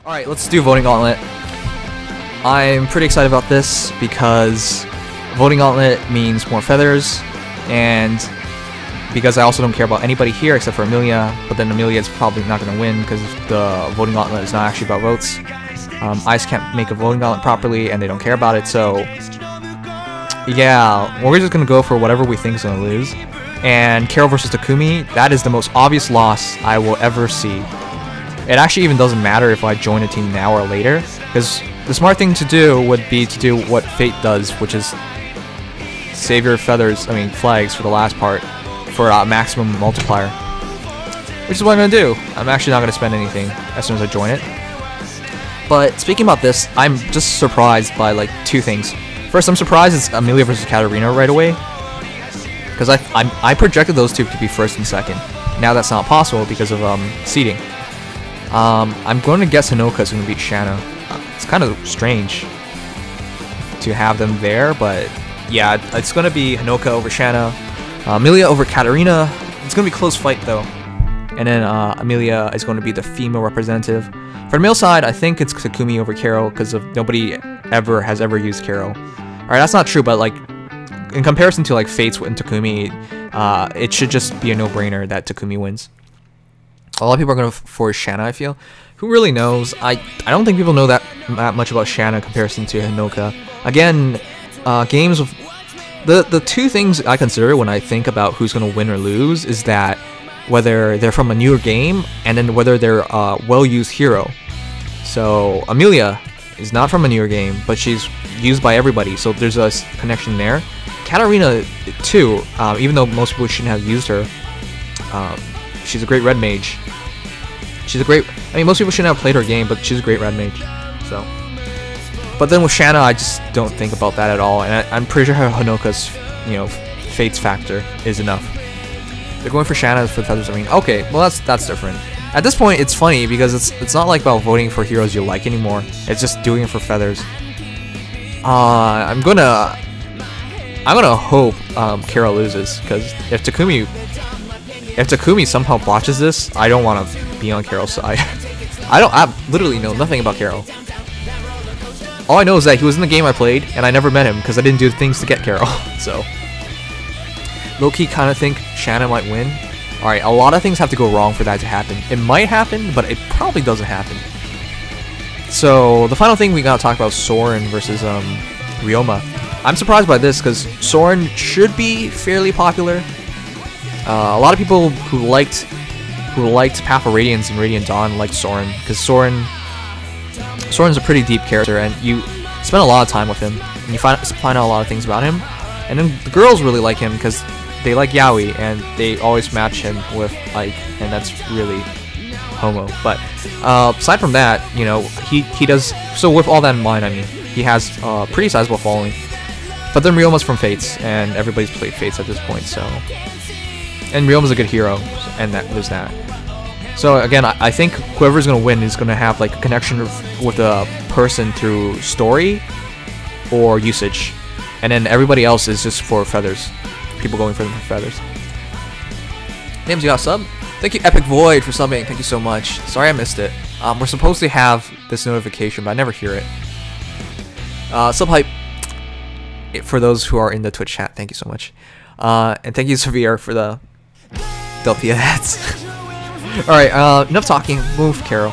Alright, let's do Voting Gauntlet. I'm pretty excited about this because Voting Gauntlet means more feathers, and because I also don't care about anybody here except for Amelia, but then Amelia is probably not going to win because the Voting Gauntlet is not actually about votes. ICE can't make a Voting Gauntlet properly and they don't care about it, so yeah, we're just going to go for whatever we think is going to lose. And Karel versus Takumi, that is the most obvious loss I will ever see. It actually even doesn't matter if I join a team now or later, because the smart thing to do would be to do what Fate does, which is save your flags for the last part for a maximum multiplier. Which is what I'm going to do. I'm actually not going to spend anything as soon as I join it. But speaking about this, I'm just surprised by like two things. First, I'm surprised it's Amelia versus Katarina right away, because I projected those two to be first and second. Now that's not possible because of seeding. I'm going to guess Hinoka is going to beat Shanna. It's kind of strange to have them there, but yeah, it's going to be Hinoka over Shanna, Amelia over Katarina. It's going to be a close fight though. And then Amelia is going to be the female representative. For the male side, I think it's Takumi over Karel because of nobody has ever used Karel. Alright, that's not true, but like in comparison to like Fates and Takumi, it should just be a no-brainer that Takumi wins. A lot of people are going to force Shanna, I feel. Who really knows? I don't think people know that much about Shanna in comparison to Hinoka. Again, games of... The two things I consider when I think about who's going to win or lose is that whether they're from a newer game and then whether they're a well-used hero. So Amelia is not from a newer game, but she's used by everybody, so there's a connection there. Katarina too, even though most people shouldn't have used her, she's a great red mage. Most people shouldn't have played her game, but she's a great red mage. So, but then with Shanna, I just don't think about that at all, and I'm pretty sure Hinoka's, Fate's factor is enough. They're going for Shanna for feathers. Okay, well that's different. At this point, it's funny because it's not like about voting for heroes you like anymore. It's just doing it for feathers. I'm gonna hope Karel loses, because if Takumi somehow botches this, I don't want to be on Karel's side. I literally know nothing about Karel. All I know is that he was in the game I played, and I never met him because I didn't do things to get Karel. So, low-key kind of think Shanna might win. Alright, a lot of things have to go wrong for that to happen. It might happen, but it probably doesn't happen. So, the final thing we gotta talk about is Soren versus Ryoma. I'm surprised by this because Soren should be fairly popular. A lot of people who liked Path of Radiance and Radiant Dawn liked Soren, because Soren's a pretty deep character, and you spend a lot of time with him, and you find out a lot of things about him. And then the girls really like him because they like Yaoi, and they always match him with Ike, and that's really homo. But aside from that, he does. So with all that in mind, he has a pretty sizable following. But then Ryoma's from Fates, and everybody's played Fates at this point, so... And Ryoma's a good hero, and there's that. So again, I think whoever's going to win is going to have like a connection with a person through story or usage. And then everybody else is just for feathers. People going for them for feathers. Names, you got a sub? Thank you, Epic Void, for subbing. Thank you so much. Sorry I missed it. We're supposed to have this notification, but I never hear it. Sub hype. For those who are in the Twitch chat, thank you so much. And thank you, Severe, for the Delphia hats. Alright, enough talking. Move, Karel.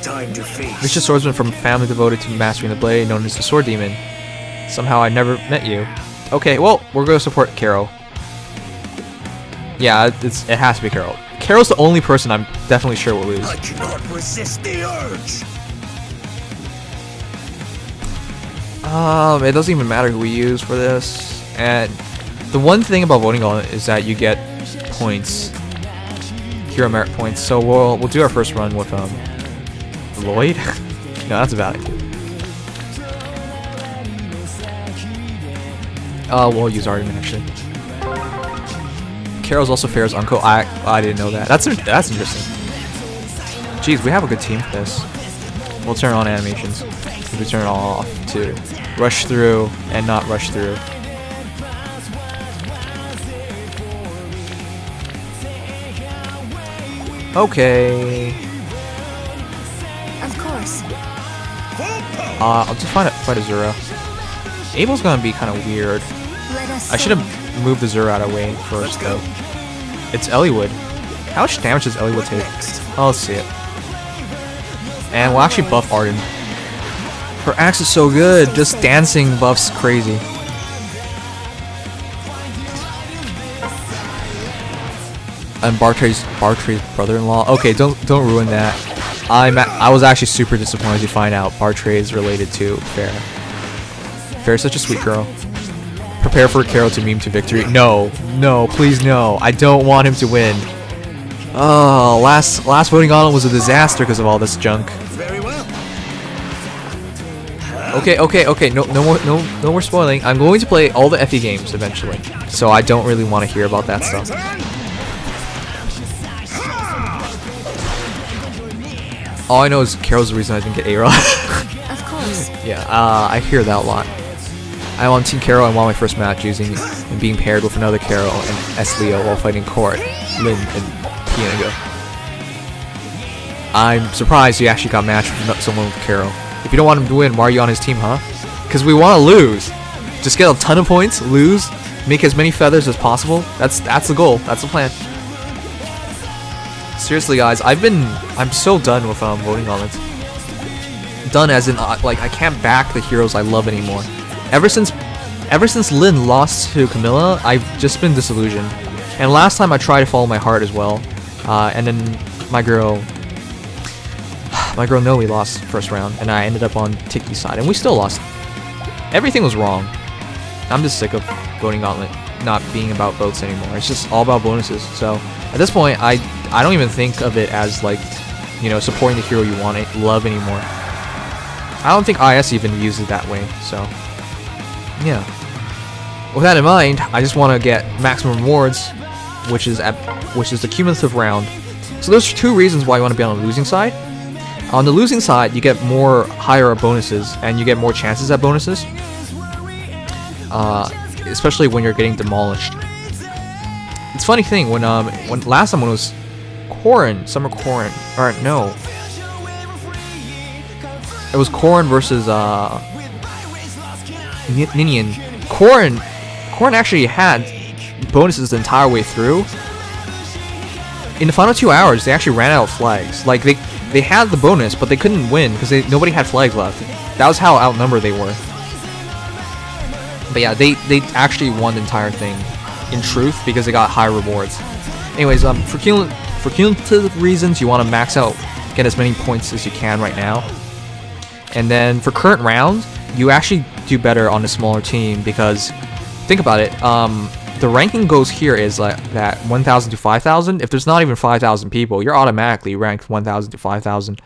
Time to face. Vicious swordsman from family devoted to mastering the blade, known as the Sword Demon. Somehow I never met you. Okay, well, we're going to support Karel. Yeah, it has to be Karel. Karel's the only person I'm definitely sure will lose. I cannot resist the urge. It doesn't even matter who we use for this. And the one thing about Voting Gauntlet is that you get points, hero merit points. So we'll do our first run with Lloyd. No, that's about it. We'll use Artemis actually. Karel's also Fair's uncle. I didn't know that. That's interesting. Jeez, we have a good team for this. We'll turn on animations. We turn it all off to rush through and not rush through. Okay. Of course. course. I'll just fight Azura. Abel's gonna be kind of weird. I should have moved the Azura out of the way first though. It's Eliwood. How much damage does Eliwood take? Oh, let's see it. And we'll actually buff Arden. Her axe is so good. Just dancing buffs crazy. And Bartray's brother-in-law. Okay, don't ruin that. I was actually super disappointed to find out Bartray is related to Fair. Fair's such a sweet girl. Prepare for Karel to meme to victory. No, please no. I don't want him to win. Oh, last Voting Gauntlet was a disaster because of all this junk. Very well. Okay. No more spoiling. I'm going to play all the FE games eventually, so I don't really want to hear about that stuff. All I know is Karel's the reason I didn't get A-Rod. Of course. Yeah, I hear that a lot. I won Team Karel and won my first match using and being paired with another Karel and S-Leo while fighting Court, Lin, and Pianago. I'm surprised you actually got matched with someone with Karel. If you don't want him to win, why are you on his team, huh? Because we want to lose. Just get a ton of points, lose, make as many feathers as possible. That's the goal. That's the plan. Seriously, guys, I'm so done with Voting Gauntlet. Done as in like I can't back the heroes I love anymore. Ever since Lin lost to Camilla, I've just been disillusioned. And last time I tried to follow my heart as well, and then my girl Noe lost first round, and I ended up on Tiki's side, and we still lost. Everything was wrong. I'm just sick of Voting Gauntlet not being about votes anymore. It's just all about bonuses. So at this point, I don't even think of it as like, you know, supporting the hero you want to love anymore. I don't think IS even views it that way. So yeah. With that in mind, I just want to get maximum rewards, which is the cumulative round. So there's two reasons why you want to be on the losing side. On the losing side, you get more higher bonuses, and you get more chances at bonuses. Especially when you're getting demolished. It's a funny thing when last time when it was Summer Corrin, or no, it was Corrin versus Ninian. Corrin actually had bonuses the entire way through. In the final 2 hours, they actually ran out of flags. Like they had the bonus, but they couldn't win because nobody had flags left. That was how outnumbered they were. But yeah, they actually won the entire thing, in truth, because they got high rewards. Anyways, for cumulative reasons, you want to max out, get as many points as you can right now. And then for current round, you actually do better on the smaller team because, think about it, the ranking goes here is like that 1,000 to 5,000. If there's not even 5,000 people, you're automatically ranked 1,000 to 5,000.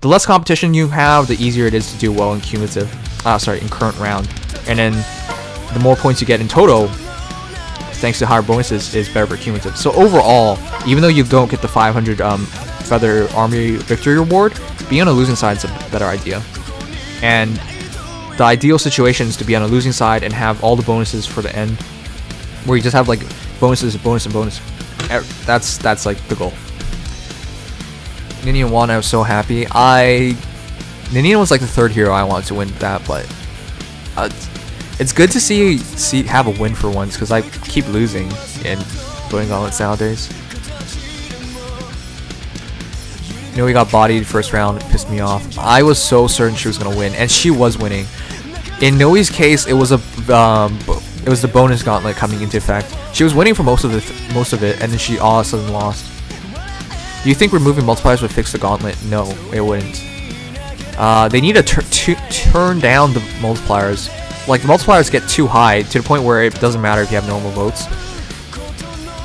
The less competition you have, the easier it is to do well in in current round. And then the more points you get in total, thanks to higher bonuses, is better for cumulative. So overall, even though you don't get the 500 Feather Army Victory Reward, being on the losing side is a better idea. And the ideal situation is to be on the losing side and have all the bonuses for the end, where you just have like bonuses, bonus, and bonus. That's like the goal. Ninian won, I was so happy. Ninian was like the third hero I wanted to win that, but it's good to have a win for once, because I keep losing in Voting Gauntlet nowadays. You know, we got bodied first round, it pissed me off. I was so certain she was gonna win, and she was winning. In Noe's case, it was the bonus gauntlet coming into effect. She was winning for most of it, and then she all of a sudden lost. Do you think removing multipliers would fix the gauntlet? No, it wouldn't. They need to turn down the multipliers. Like, the multipliers get too high to the point where it doesn't matter if you have normal votes.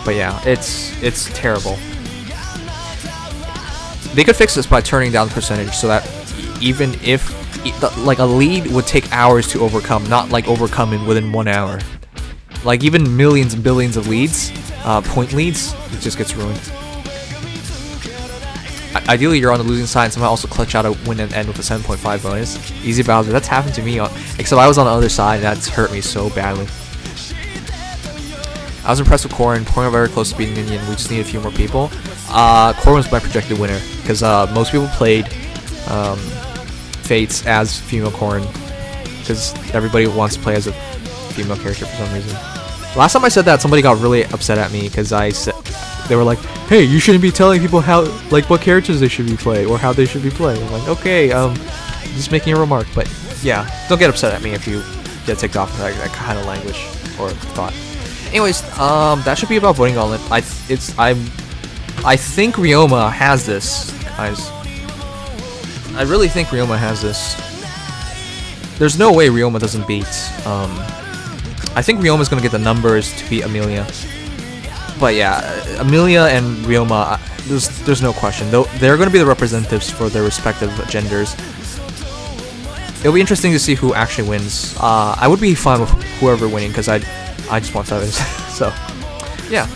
But yeah, it's terrible. They could fix this by turning down the percentage so that even if like a lead would take hours to overcome, not like overcoming within 1 hour. Like even millions and billions of leads, point leads, it just gets ruined. Ideally, you're on the losing side and somehow also clutch out a win and end with a 7.5 bonus. Easy Bowser, that's happened to me, except I was on the other side and that's hurt me so badly. I was impressed with Corrin. Corrin very close to beating Ninian. We just need a few more people. Corrin was my projected winner because most people played Fates as female Corrin, because everybody wants to play as a female character for some reason. Last time I said that, somebody got really upset at me because I said they were like, "Hey, you shouldn't be telling people how what characters they should be playing or how they should be playing." I'm like, "Okay, just making a remark." But yeah, don't get upset at me if you get ticked off with that kind of language or thought. Anyways, that should be about Voting Gauntlet. I think Ryoma has this, guys. I really think Ryoma has this. There's no way Ryoma doesn't beat. I think Ryoma's gonna get the numbers to beat Amelia. But yeah, Amelia and Ryoma, there's no question. They're gonna be the representatives for their respective genders. It'll be interesting to see who actually wins. I would be fine with whoever winning because I just want feathers. So, yeah.